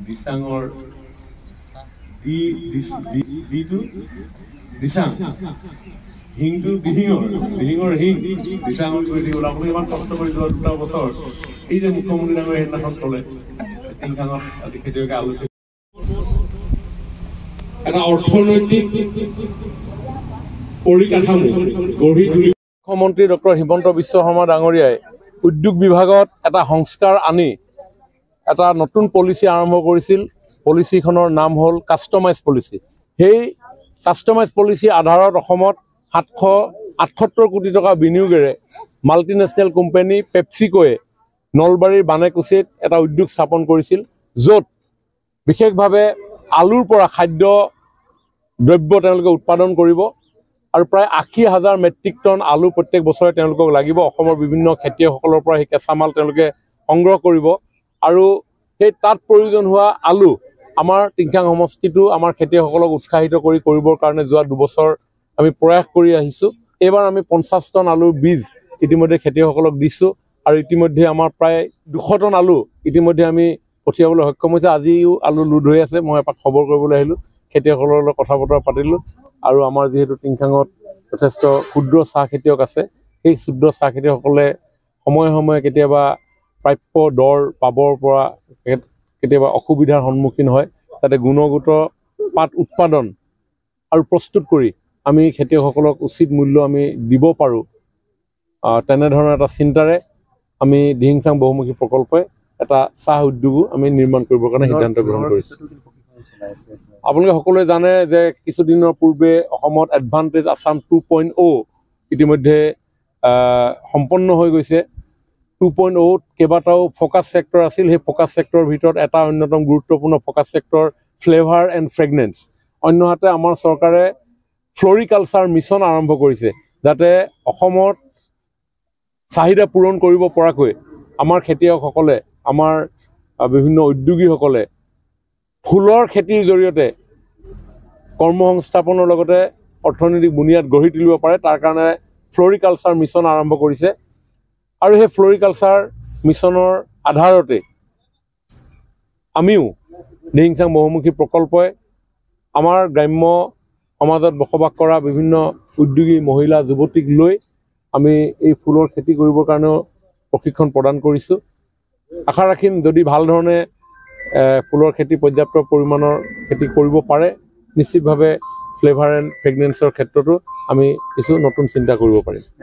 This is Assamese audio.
দিচাঙৰ দিচাং হিংটো দিহিঙৰ হিং দিচাঙৰ কৰি দিবলৈ আপুনি ইমান কষ্ট কৰি যোৱা 2 বছৰ এই যে মুখ্যমন্ত্ৰী ডাঙৰ সেইদিনাখন ক'লে টিংখাঙত আজি খেতিয়কে আলু এটা অৰ্থনৈতিক পৰিকাঠামো গঢ়ি তুলি মুখ্যমন্ত্ৰী ডক্টৰ হিমন্ত বিশ্ব শৰ্মা ডাঙৰীয়াই উদ্যোগ বিভাগত এটা সংস্কাৰ আনি এটা নতুন পলিচি আৰম্ভ কৰিছিল। পলিচিখনৰ নাম হ'ল কাষ্টমাইজ পলিচি। সেই কাষ্টমাইজ পলিচি আধাৰত অসমত 778 কোটি টকা বিনিয়োগেৰে মাল্টিনেশ্যনেল কোম্পানী পেপচিকোয়ে নলবাৰীৰ বানেকুচিত এটা উদ্যোগ স্থাপন কৰিছিল, য'ত বিশেষভাৱে আলুৰ পৰা খাদ্য দ্ৰব্য তেওঁলোকে উৎপাদন কৰিব আৰু প্ৰায় 80,000 মেট্ৰিক টন আলু প্ৰত্যেক বছৰে তেওঁলোকক লাগিব। অসমৰ বিভিন্ন খেতিয়কসকলৰ পৰা সেই কেঁচা মাল তেওঁলোকে সংগ্ৰহ কৰিব আৰু সেই তাত প্ৰয়োজন হোৱা আলু আমাৰ টিংখাং সমষ্টিটো আমাৰ খেতিয়কসকলক উৎসাহিত কৰিবৰ কাৰণে যোৱা 2 বছৰ আমি প্ৰয়াস কৰি আহিছোঁ। এইবাৰ আমি 50 টন আলুৰ বীজ ইতিমধ্যে খেতিয়কসকলক দিছোঁ আৰু ইতিমধ্যে আমাৰ প্ৰায় 200 টন আলু ইতিমধ্যে আমি পঠিয়াবলৈ সক্ষম হৈছে। আজিও আলু লোড হৈ আছে। মই এপাক খবৰ কৰিবলৈ আহিলোঁ, খেতিয়কসকলৰ লগত কথা বতৰা পাতিলোঁ আৰু আমাৰ যিহেতু টিংখাঙত যথেষ্ট ক্ষুদ্ৰ চাহ খেতিয়ক আছে, সেই ক্ষুদ্ৰ চাহ খেতিয়কসকলে সময়ে সময়ে কেতিয়াবা প্ৰাপ্য দৰ পাবৰ পৰা কেতিয়াবা অসুবিধাৰ সন্মুখীন হয়। তাতে গুণগত পাত উৎপাদন আৰু প্ৰস্তুত কৰি আমি খেতিয়কসকলক উচিত মূল্য আমি দিব পাৰোঁ, তেনেধৰণৰ এটা চিন্তাৰে আমি দিহিংচাং বহুমুখী প্ৰকল্পই এটা চাহ উদ্যোগো আমি নিৰ্মাণ কৰিবৰ কাৰণে সিদ্ধান্ত গ্ৰহণ কৰিছোঁ। আপোনালোকে সকলোৱে জানে যে কিছুদিনৰ পূৰ্বে অসমত এডভান্টেজ আছাম 2.0 ইতিমধ্যে সম্পন্ন হৈ গৈছে। 2.0 কেইবাটাও ফ'কাছ ছেক্টৰ আছিল। সেই ফ'কাছ ছেক্টৰৰ ভিতৰত এটা অন্যতম গুৰুত্বপূৰ্ণ ফ'কাছ ছেক্টৰ ফ্লেভাৰ এণ্ড ফ্ৰেগনেন্স। অন্যহাতে আমাৰ চৰকাৰে ফ্লৰিকালচাৰ মিছন আৰম্ভ কৰিছে, যাতে অসমত চাহিদা পূৰণ কৰিব পৰাকৈ আমাৰ খেতিয়কসকলে, আমাৰ বিভিন্ন উদ্যোগীসকলে ফুলৰ খেতিৰ জৰিয়তে কৰ্মসংস্থাপনৰ লগতে অৰ্থনৈতিক বুনিয়াদ গঢ়ি তুলিব পাৰে। তাৰ কাৰণে ফ্লৰিকালচাৰ মিছন আৰম্ভ কৰিছে আৰু সেই ফ্লৰিকালচাৰ মিছনৰ আধাৰতে আমিও দিহিংচাং বহুমুখী প্ৰকল্পই আমাৰ গ্ৰাম্য সমাজত বসবাস কৰা বিভিন্ন উদ্যোগী মহিলা যুৱতীক লৈ আমি এই ফুলৰ খেতি কৰিবৰ কাৰণেও প্ৰশিক্ষণ প্ৰদান কৰিছোঁ। আশা ৰাখিম যদি ভাল ধৰণে ফুলৰ খেতি পৰ্যাপ্ত পৰিমাণৰ খেতি কৰিব পাৰে, নিশ্চিতভাৱে ফ্লেভাৰ এণ্ড ফ্ৰেগনেন্সৰ ক্ষেত্ৰতো আমি কিছু নতুন চিন্তা কৰিব পাৰিম।